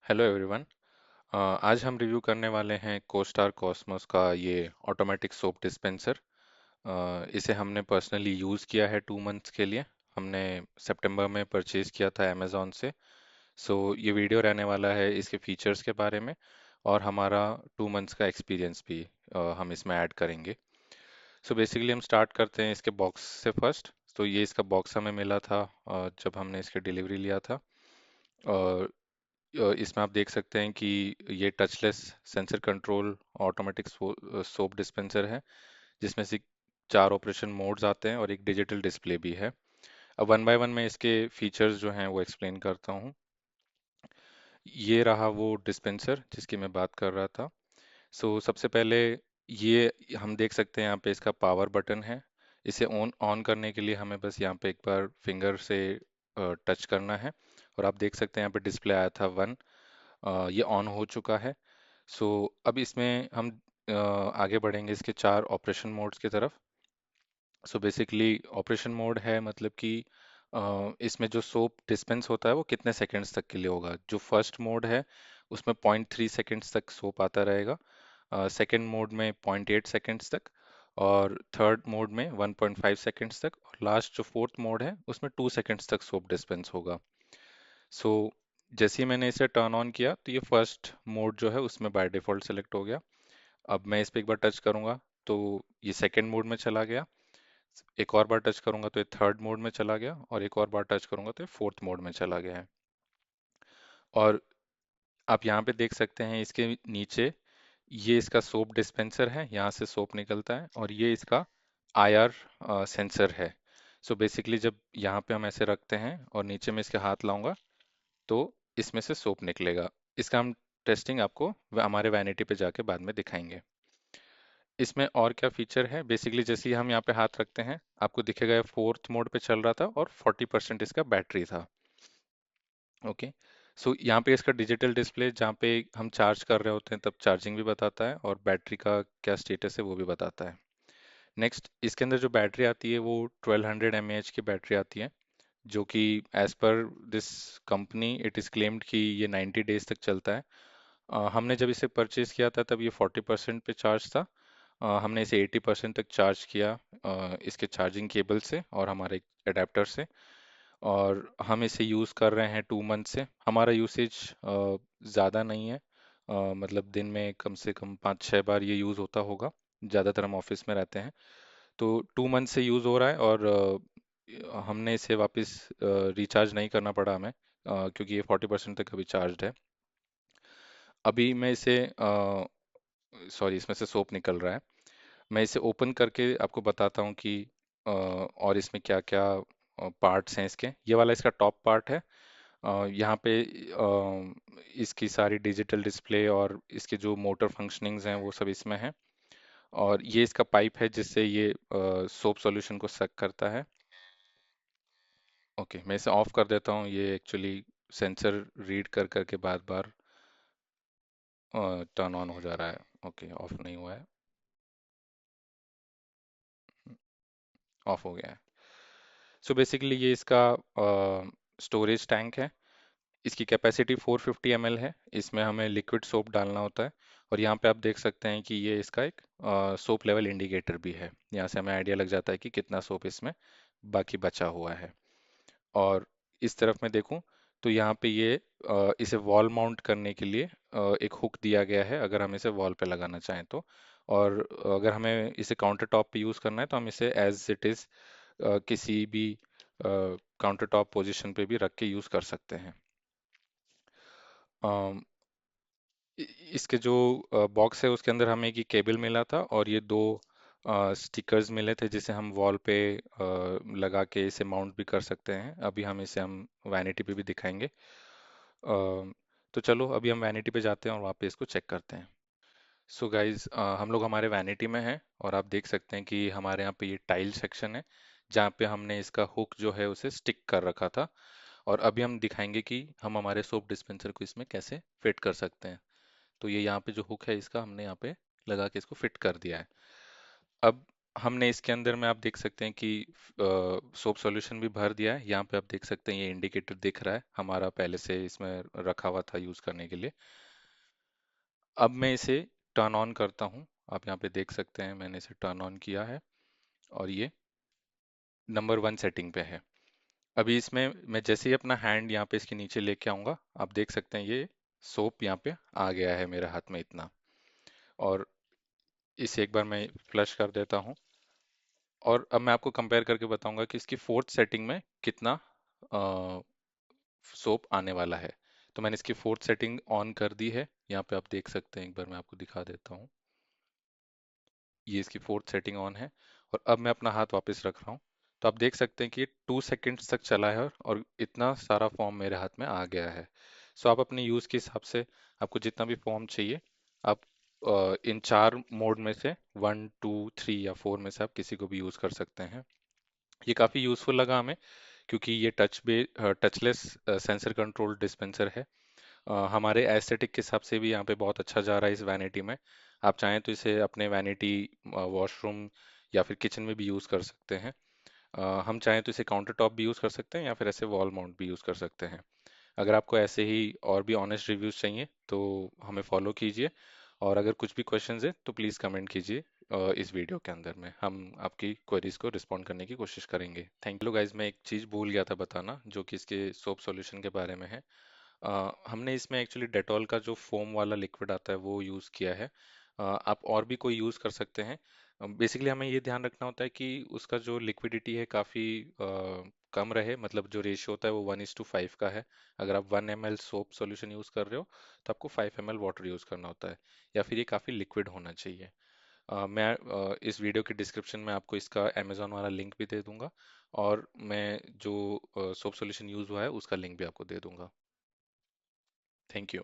Hello everyone. आज हम review करने वाले हैं कोस्टार कॉस्मोस का ये ऑटोमेटिक सोप डिस्पेंसर। इसे हमने पर्सनली यूज़ किया है 2 मंथ्स के लिए। हमने सितंबर में परचेज़ किया था अमेज़ॉन से। सो ये वीडियो रहने वाला है इसके फीचर्स के बारे में, और हमारा 2 मंथ्स का एक्सपीरियंस भी हम इसमें ऐड करेंगे। सो बेसिकली हम स्टार्ट करते हैं इसके बॉक्स से फर्स्ट। तो ये इसका बॉक्स हमें मिला था जब हमने इसकी डिलीवरी लिया था। इसमें आप देख सकते हैं कि ये touchless sensor control automatic soap dispenser है, जिसमें से 4 ऑपरेशन मोड्स आते हैं और एक डिजिटल डिस्प्ले भी है। अब वन बाय वन मैं इसके फीचर्स जो हैं वो एक्सप्लेन करता हूँ। ये रहा वो डिस्पेंसर जिसकी मैं बात कर रहा था। सो सबसे पहले ये हम देख सकते हैं यहाँ पे इसका पावर बटन है। इसे ऑन ऑन करने के लिए हमें बस यहाँ पे एक बार फिंगर से टच करना है, और आप देख सकते हैं यहाँ पे डिस्प्ले आया था 1। ये ऑन हो चुका है। सो अब इसमें हम आगे बढ़ेंगे इसके 4 ऑपरेशन मोड्स की तरफ। सो बेसिकली ऑपरेशन मोड है मतलब कि इसमें जो सोप डिस्पेंस होता है वो कितने सेकंड्स तक के लिए होगा। जो फर्स्ट मोड है उसमें 0.3 सेकंड्स तक सोप आता रहेगा, सेकंड मोड में 0.8 सेकंड्स तक, और थर्ड मोड में 1.5 सेकंड्स तक, और लास्ट जो फोर्थ मोड है उसमें 2 सेकंड्स तक सोप डिस्पेंस होगा। सो जैसे ही मैंने इसे टर्न ऑन किया तो ये फर्स्ट मोड जो है उसमें बाय डिफ़ॉल्ट सेलेक्ट हो गया। अब मैं इस पे एक बार टच करूंगा तो ये सेकंड मोड में चला गया। एक और बार टच करूंगा तो ये थर्ड मोड में चला गया, और एक और बार टच करूंगा तो ये फोर्थ मोड में चला गया है। और आप यहाँ पे देख सकते हैं इसके नीचे ये इसका सोप डिस्पेंसर है, यहाँ से सोप निकलता है, और ये इसका आईआर सेंसर है। सो बेसिकली जब यहाँ पे हम ऐसे रखते हैं और नीचे में इसके हाथ लाऊंगा तो इसमें से सोप निकलेगा। इसका हम टेस्टिंग आपको हमारे वैनिटी पे जाके बाद में दिखाएंगे। इसमें और क्या फीचर है, बेसिकली जैसे ही हम यहाँ पे हाथ रखते हैं आपको दिखेगा ये फोर्थ मोड पे चल रहा था और 40% इसका बैटरी था। ओके। सो यहाँ पे इसका डिजिटल डिस्प्ले जहाँ पे हम चार्ज कर रहे होते हैं तब चार्जिंग भी बताता है, और बैटरी का क्या स्टेटस है वो भी बताता है। नेक्स्ट इसके अंदर जो बैटरी आती है वो 1200 mAh की बैटरी आती है, जो कि as per this company it is claimed कि ये 90 डेज तक चलता है। हमने जब इसे परचेज किया था तब ये 40% पे चार्ज था। हमने इसे 80% तक चार्ज किया इसके चार्जिंग केबल से और हमारे अडेप्टर से, और हम इसे यूज़ कर रहे हैं 2 मंथ से। हमारा यूसेज ज़्यादा नहीं है, मतलब दिन में कम से कम 5-6 बार ये यूज़ होता होगा। ज़्यादातर हम ऑफिस में रहते हैं। तो 2 मंथ से यूज़ हो रहा है, और हमने इसे वापस रिचार्ज नहीं करना पड़ा हमें, क्योंकि ये 40% तक अभी चार्ज है। अभी मैं इसे सॉरी, इसमें से सोप निकल रहा है। मैं इसे ओपन करके आपको बताता हूँ कि और इसमें क्या क्या पार्ट्स हैं इसके। ये वाला इसका टॉप पार्ट है। यहाँ पे इसकी सारी डिजिटल डिस्प्ले और इसके जो मोटर फंक्शनिंग्स हैं वो सब इसमें हैं। और ये इसका पाइप है जिससे ये सोप सॉल्यूशन को सक करता है। ओके, मैं इसे ऑफ कर देता हूँ। ये एक्चुअली सेंसर रीड कर करके बार बार टर्न ऑन हो जा रहा है। ओके, ऑफ नहीं हुआ है। ऑफ हो गया है। सो बेसिकली ये इसका स्टोरेज टैंक है। इसकी कैपेसिटी 450 ml है। इसमें हमें लिक्विड सोप डालना होता है। और यहाँ पे आप देख सकते हैं कि ये इसका एक सोप लेवल इंडिकेटर भी है। यहाँ से हमें आइडिया लग जाता है कि कितना सोप इसमें बाकी बचा हुआ है। और इस तरफ मैं देखूं तो यहाँ पे ये इसे वॉल माउंट करने के लिए एक हुक दिया गया है, अगर हम इसे वॉल पे लगाना चाहें तो। और अगर हमें इसे काउंटर टॉप पे यूज़ करना है तो हम इसे एज इट इज़ किसी भी काउंटर टॉप पोजिशन पे भी रख के यूज़ कर सकते हैं। अम, इसके जो बॉक्स है उसके अंदर हमें एक केबल मिला था, और ये दो स्टिकर्स मिले थे जिसे हम वॉल पे लगा के इसे माउंट भी कर सकते हैं। अभी हम वैनिटी पे भी दिखाएंगे। तो चलो अभी हम वैनिटी पे जाते हैं और वहाँ पे इसको चेक करते हैं। सो गाइज, हम लोग हमारे वैनिटी में हैं, और आप देख सकते हैं कि हमारे यहाँ पे ये टाइल सेक्शन है जहाँ पे हमने इसका हुक जो है उसे स्टिक कर रखा था। और अभी हम दिखाएंगे कि हम हमारे सोप डिस्पेंसर को इसमें कैसे फिट कर सकते हैं। तो ये यहाँ पे जो हुक है इसका हमने यहाँ पे लगा के इसको फिट कर दिया है। अब हमने इसके अंदर में आप देख सकते हैं कि सोप सॉल्यूशन भी भर दिया है। यहाँ पे आप देख सकते हैं ये इंडिकेटर दिख रहा है हमारा पहले से इसमें रखा हुआ था यूज़ करने के लिए। अब मैं इसे टर्न ऑन करता हूँ। आप यहाँ पे देख सकते हैं मैंने इसे टर्न ऑन किया है और ये नंबर 1 सेटिंग पे है। अभी इसमें मैं जैसे ही अपना हैंड यहाँ पे इसके नीचे लेके आऊँगा, आप देख सकते हैं ये सोप यहाँ पे आ गया है मेरे हाथ में इतना। और इसे एक बार मैं फ्लश कर देता हूँ और अब मैं आपको कंपेयर करके बताऊंगा कि इसकी 4th सेटिंग में कितना सोप आने वाला है। तो मैंने इसकी 4th सेटिंग ऑन कर दी है। यहाँ पे आप देख सकते हैं, एक बार मैं आपको दिखा देता हूँ। ये इसकी 4th सेटिंग ऑन है और अब मैं अपना हाथ वापस रख रहा हूँ। तो आप देख सकते हैं कि ये 2 सेकेंड्स तक चला है और इतना सारा फॉर्म मेरे हाथ में आ गया है। सो आप अपने यूज़ के हिसाब से आपको जितना भी फॉर्म चाहिए, आप इन 4 मोड में से 1 2 3 या 4 में से आप किसी को भी यूज़ कर सकते हैं। ये काफ़ी यूज़फुल लगा हमें क्योंकि ये टचलेस सेंसर कंट्रोल डिस्पेंसर है। हमारे एस्थेटिक के हिसाब से भी यहाँ पे बहुत अच्छा जा रहा है इस वैनिटी में। आप चाहें तो इसे अपने वैनिटी वॉशरूम या फिर किचन में भी यूज़ कर सकते हैं। हम चाहें तो इसे काउंटर टॉप भी यूज़ कर सकते हैं या फिर ऐसे वॉल माउंट भी यूज़ कर सकते हैं। अगर आपको ऐसे ही और भी ऑनेस्ट रिव्यूज़ चाहिए तो हमें फॉलो कीजिए। और अगर कुछ भी क्वेश्चंस है तो प्लीज़ कमेंट कीजिए इस वीडियो के अंदर में हम आपकी क्वेरीज को रिस्पॉन्ड करने की कोशिश करेंगे। Thank you guys. मैं एक चीज़ भूल गया था बताना जो कि इसके सोप सॉल्यूशन के बारे में है। हमने इसमें एक्चुअली डेटॉल का जो फोम वाला लिक्विड आता है वो यूज़ किया है। आप और भी कोई यूज़ कर सकते हैं। बेसिकली हमें ये ध्यान रखना होता है कि उसका जो लिक्विडिटी है काफ़ी कम रहे, मतलब जो रेशियो होता है वो 1:5 का है। अगर आप 1 ml सोप सॉल्यूशन यूज़ कर रहे हो तो आपको 5 ml वाटर यूज़ करना होता है, या फिर ये काफ़ी लिक्विड होना चाहिए। मैं इस वीडियो के डिस्क्रिप्शन में आपको इसका अमेजोन वाला लिंक भी दे दूंगा और मैं जो सोप सॉल्यूशन यूज़ हुआ है उसका लिंक भी आपको दे दूंगा। Thank you.